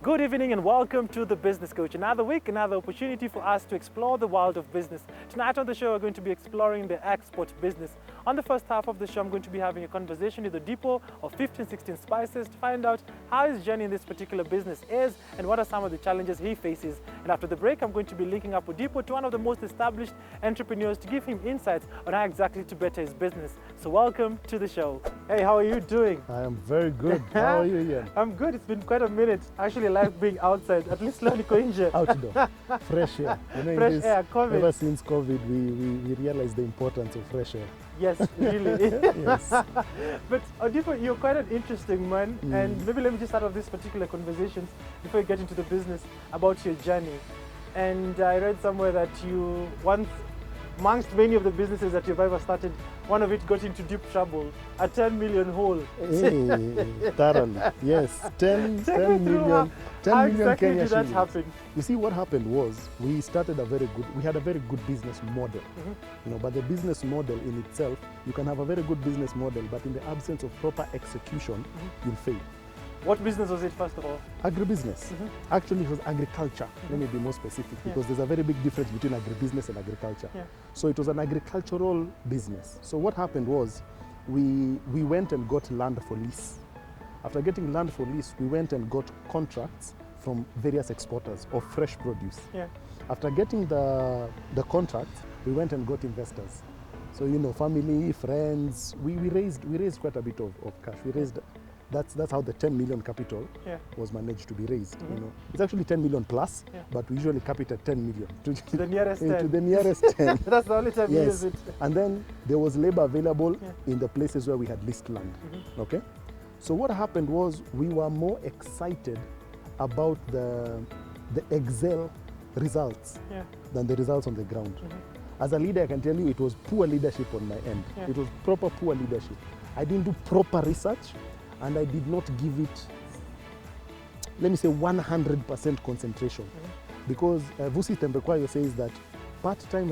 Good evening and welcome to The Business Coach. Another week, another opportunity for us to explore the world of business. Tonight on the show, we're going to be exploring the export business. On the first half of the show, I'm going to be having a conversation with the depot of 1516 Spices to find out how his journey in this particular business is and what are some of the challenges he faces. And after the break, I'm going to be linking up with Depot to one of the most established entrepreneurs to give him insights on how exactly to better his business. So welcome to the show. Hey, how are you doing? I am very good. How are you, Ian? I'm good. It's been quite a minute. I actually like being outside, at least learning Koinje. Outdoor, fresh air. You know, Fresh air, COVID. Ever since COVID, we realized the importance of fresh air. Yes, really. Yes. But Odipo, you're quite an interesting man, and maybe let me just start off this particular conversation before we get into the business about your journey. And I read somewhere that you once, amongst many of the businesses that you've ever started, one of it got into deep trouble, a 10 million hole. Hey, thoroughly. Yes, 10 me through million. 10 how million exactly Kenya did that shillings. happen? You see, what happened was we had a very good business model. You know, but the business model in itself, you can have a very good business model, but in the absence of proper execution, you'll fail. What business was it, first of all? Agribusiness. Actually, it was agriculture. Let me be more specific, because there's a very big difference between agribusiness and agriculture. Yeah. So it was an agricultural business. So what happened was we went and got land for lease. After getting land for lease, we went and got contracts from various exporters of fresh produce. Yeah. After getting the contract, we went and got investors. So, you know, family, friends, we raised quite a bit of cash. We raised, that's how the 10 million capital was managed to be raised. You know, it's actually 10 million plus, but we usually cap it at 10 million. To the nearest 10. To the nearest 10. That's the only time we use Yes. it. And then there was labor available in the places where we had leased land. Okay? So what happened was we were more excited about the Excel results than the results on the ground. As a leader, I can tell you it was poor leadership on my end. It was proper poor leadership. I didn't do proper research, and I did not give it, let me say, 100% concentration. Because Vusi Tembekwayo says that part-time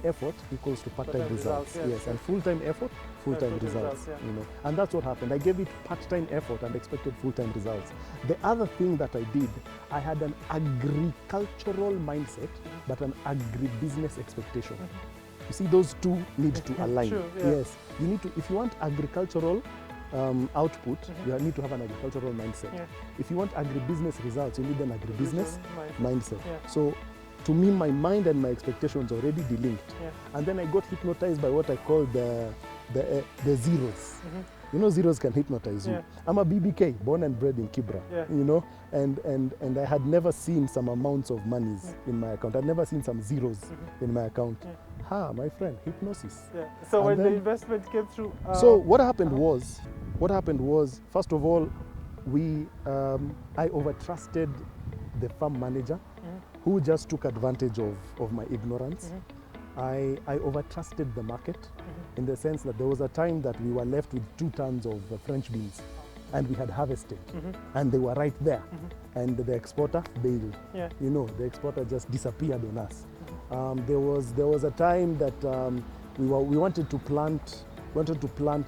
effort equals to part-time results. Yes, and full-time effort, full-time results. You know, and that's what happened. I gave it part-time effort and expected full-time results. The other thing that I did, I had an agricultural mindset, but an agribusiness expectation. You see, those two need to align. True, Yes, you need to. If you want agricultural output, you need to have an agricultural mindset. If you want agribusiness results, you need an agribusiness mindset. So, to me, my mind and my expectations already delinked. And then I got hypnotized by what I call the zeros. You know, zeros can hypnotize you. I'm a BBK, born and bred in Kibra, you know, and I had never seen some amounts of monies in my account. I'd never seen some zeros in my account. My friend, hypnosis. So And when the then- investment came through... So what happened was, first of all, I overtrusted the farm manager, who just took advantage of my ignorance. I overtrusted the market in the sense that there was a time that we were left with 2 tons of French beans, and we had harvested, and they were right there, and the exporter bailed. You know, the exporter just disappeared on us. There was a time that we wanted to plant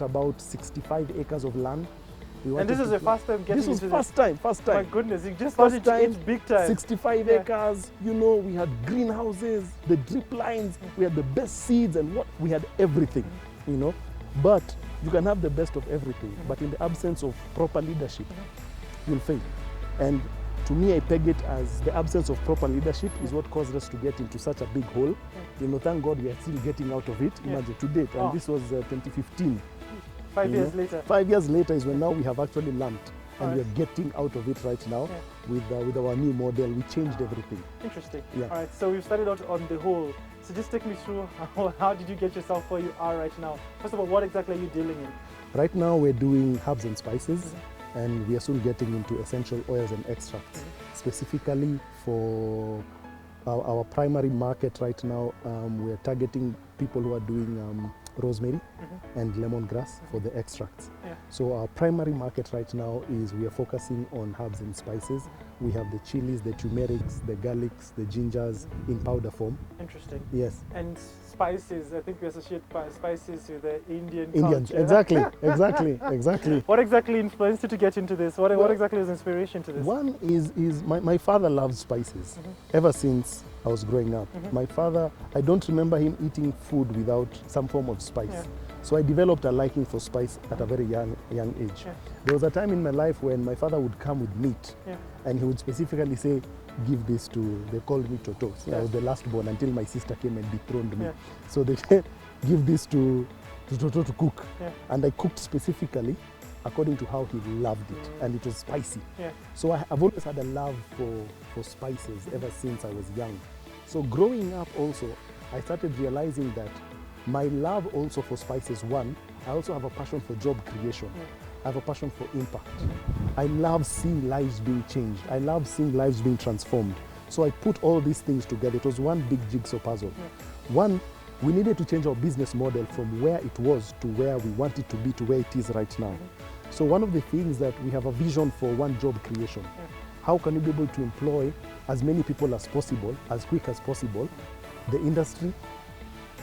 about 65 acres of land. And this is the first time getting This was into first time. My goodness, you just started to eat big time. 65 acres, you know, we had greenhouses, the drip lines, we had the best seeds, and we had everything, you know. But you can have the best of everything, but in the absence of proper leadership, you'll fail. And to me, I peg it as the absence of proper leadership is what caused us to get into such a big hole. You know, thank God we are still getting out of it, imagine, to date. And this was 2015. 5 years later. 5 years later is when now we have actually learned, and we are getting out of it right now with our new model. We changed everything. Interesting. Yeah. All right, so we've started out on the whole. So just take me through how did you get yourself where you are right now? First of all, what exactly are you dealing in? Right now we're doing herbs and spices, and we are soon getting into essential oils and extracts, specifically for our primary market right now. We're targeting people who are doing rosemary and lemongrass for the extracts. Yeah. So our primary market right now is we are focusing on herbs and spices. We have the chilies, the turmerics, the garlics, the gingers in powder form. Interesting. Yes. And spices, I think we associate spices with the Indian Indians, culture. exactly. What exactly influenced you to get into this? What exactly was inspiration to this? One is my father loved spices ever since I was growing up. My father, I don't remember him eating food without some form of spice. Yeah. So I developed a liking for spice at a very young age. Yeah. There was a time in my life when my father would come with meat and he would specifically say, give this to, they called me Toto. So I was the last born until my sister came and dethroned me. Yeah. So they said, give this to Toto to cook. Yeah. And I cooked specifically according to how he loved it, and it was spicy. Yeah. So I've always had a love for spices ever since I was young. So growing up also, I started realizing that my love also for spices, one, I also have a passion for job creation. I have a passion for impact. I love seeing lives being changed. I love seeing lives being transformed. So I put all these things together. It was one big jigsaw puzzle. One, we needed to change our business model from where it was to where we want it to be to where it is right now. So one of the things that we have a vision for one job creation. How can we be able to employ as many people as possible, as quick as possible? The industry,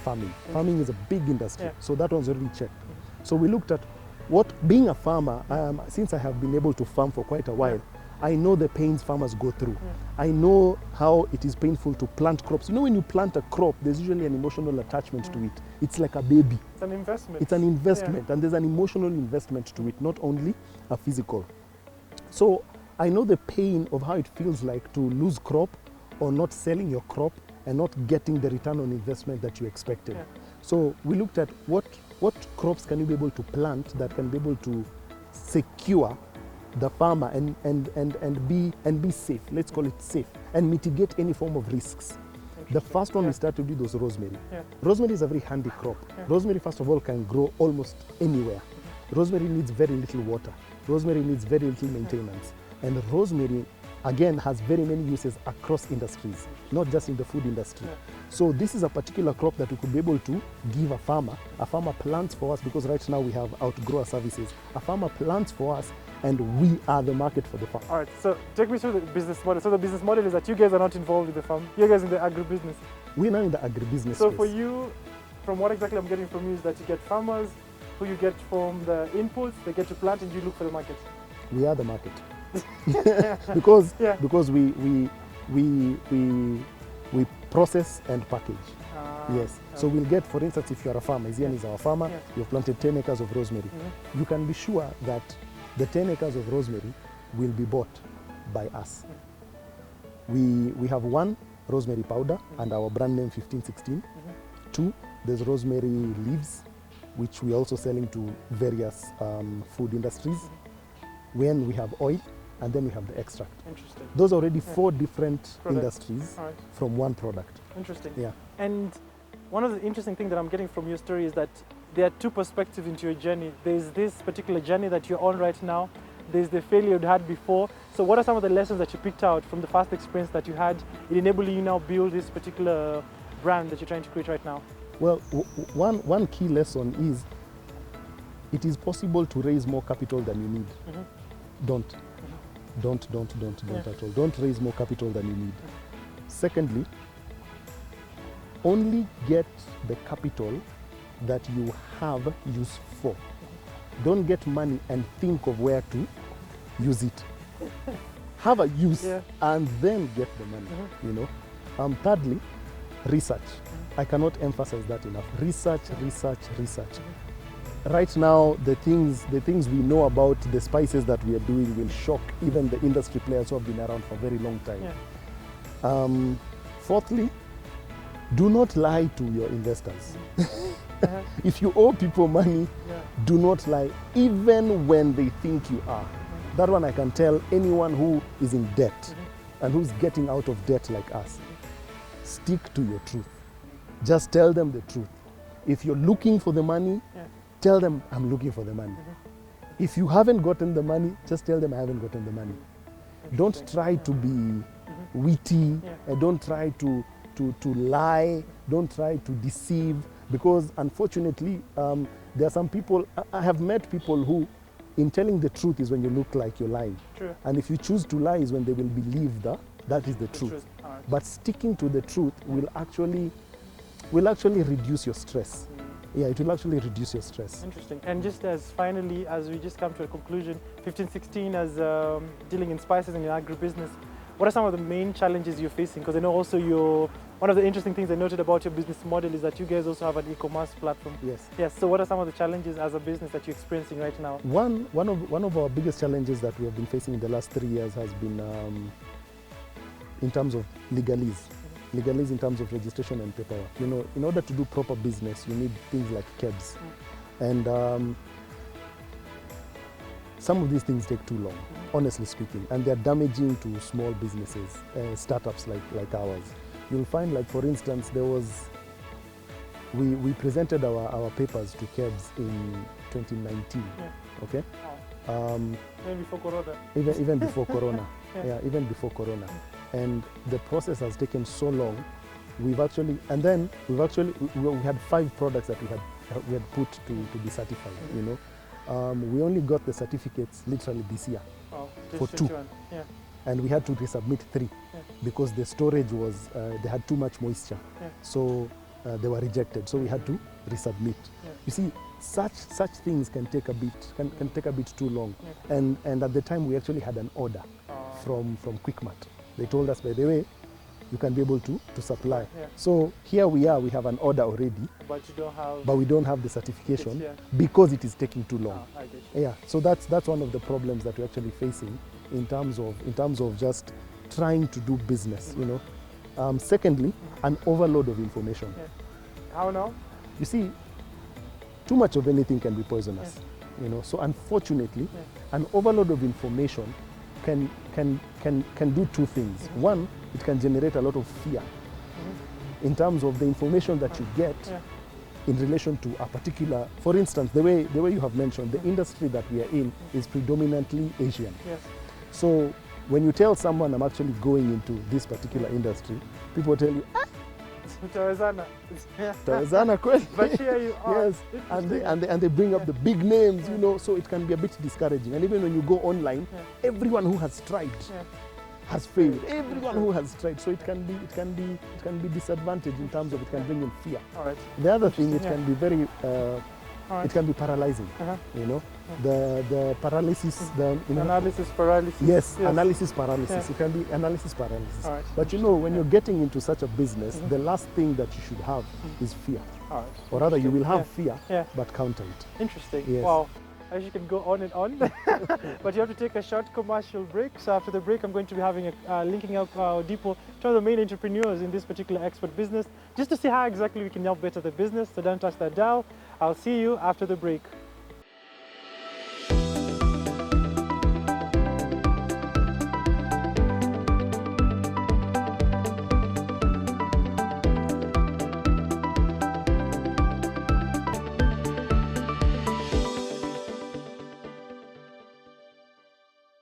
farming. Farming is a big industry, so that one's already checked. So we looked at what, being a farmer, since I have been able to farm for quite a while, I know the pains farmers go through. I know how it is painful to plant crops. You know, when you plant a crop, there's usually an emotional attachment to it. It's like a baby. It's an investment. It's an investment, and there's an emotional investment to it, not only a physical. So I know the pain of how it feels like to lose crop or not selling your crop and not getting the return on investment that you expected. So we looked at what crops can you be able to plant that can be able to secure the farmer and be safe, let's call it safe, and mitigate any form of risks. The first one we started with was rosemary. Rosemary is a very handy crop. Rosemary, first of all, can grow almost anywhere. Rosemary needs very little water. Rosemary needs very little maintenance. And rosemary, again, has very many uses across industries, not just in the food industry. So this is a particular crop that we could be able to give a farmer. A farmer plants for us, because right now we have outgrower services. A farmer plants for us, and we are the market for the farm. All right, so take me through the business model. So the business model is that you guys are not involved with the farm. You guys in the agribusiness. We're now in the agribusiness So space. for you, from what exactly I'm getting from you is that you get farmers who you get from the inputs, they get to plant, and you look for the market. We are the market. because we process and package. Yes. So we'll get, for instance, if you're a farmer, Zian is our farmer, you've planted 10 acres of rosemary. You can be sure that the 10 acres of rosemary will be bought by us. We have one, rosemary powder, and our brand name 1516. Two, there's rosemary leaves, which we're also selling to various food industries. When we have oil, and then we have the extract. Interesting. Those are already 4 different Products. industries All right. from one product. Interesting. Yeah. And one of the interesting things that I'm getting from your story is that there are 2 perspectives into your journey. There's this particular journey that you're on right now. There's the failure you'd had before. So what are some of the lessons that you picked out from the past experience that you had in enabling you now build this particular brand that you're trying to create right now? Well, one key lesson is it is possible to raise more capital than you need. Don't at all. Don't raise more capital than you need. Secondly, only get the capital that you have use for. Don't get money and think of where to use it. Have a use and then get the money, you know. Thirdly, research. I cannot emphasize that enough. Research. Right now, the things we know about the spices that we are doing will shock even the industry players who have been around for a very long time. Fourthly, do not lie to your investors. If you owe people money, do not lie, even when they think you are. That one I can tell anyone who is in debt and who's getting out of debt like us. Stick to your truth. Just tell them the truth. If you're looking for the money, tell them I'm looking for the money. If you haven't gotten the money, just tell them I haven't gotten the money. Don't try to be witty, and don't try to lie, don't try to deceive. Because unfortunately, there are some people, I have met people who, in telling the truth is when you look like you're lying. True. And if you choose to lie is when they will believe that is the truth. All right. But sticking to the truth will actually reduce your stress. Yeah, it will actually reduce your stress. Interesting. And just as finally, as we just come to a conclusion, 1516 as dealing in spices and your agribusiness, what are some of the main challenges you're facing? Because I know also one of the interesting things I noted about your business model is that you guys also have an e-commerce platform. Yes. Yes. So what are some of the challenges as a business that you're experiencing right now? One of our biggest challenges that we have been facing in the last 3 years has been in terms of legalese. Legalese in terms of registration and paperwork. You know, in order to do proper business, you need things like KEBS. And some of these things take too long, honestly speaking, and they're damaging to small businesses, startups like ours. You'll find, like, for instance, we presented our papers to KEBS in 2019, okay? Even before Corona. Even before Corona, even before Corona. And the process has taken so long. We had 5 products that we had put to be certified, you know. We only got the certificates literally this year for 2. Yeah. And we had to resubmit 3 because the storage was, they had too much moisture. So they were rejected. So we had to resubmit. You see, such things can take a bit too long. And at the time we actually had an order from Quickmart. They told us, by the way, you can be able to supply. So here we are, we have an order already, but we don't have the certification because it is taking too long. I get you. Yeah, so that's one of the problems that we're actually facing in terms of just trying to do business, you know. Secondly, an overload of information. How now? You see, too much of anything can be poisonous, you know. So unfortunately, an overload of information can do 2 things. One, it can generate a lot of fear in terms of the information that you get in relation to a particular, for instance, the way you have mentioned, the industry that we are in is predominantly Asian. Yes. So when you tell someone I'm actually going into this particular industry, people tell you, Tawezana. Tawezana kweli. But here you are. Yes, and they bring up the big names, you know, so it can be a bit discouraging. And even when you go online, everyone who has tried has failed. Everyone who has tried, so it can be disadvantaged in terms of it can bring in fear. All right. The other thing, it can be very it can be paralyzing. You know, the paralysis, analysis paralysis. Yes, analysis paralysis. It can be analysis paralysis. All right. But you know, when you're getting into such a business, the last thing that you should have is fear. All right. Or rather, you will have fear, Yeah. but counter it. Interesting. Yes. Wow. As you can go on and on, but you have to take a short commercial break. So after the break, I'm going to be having linking up our depot to the main entrepreneurs in this particular export business, just to see how exactly we can help better the business. So don't touch that dial. I'll see you after the break.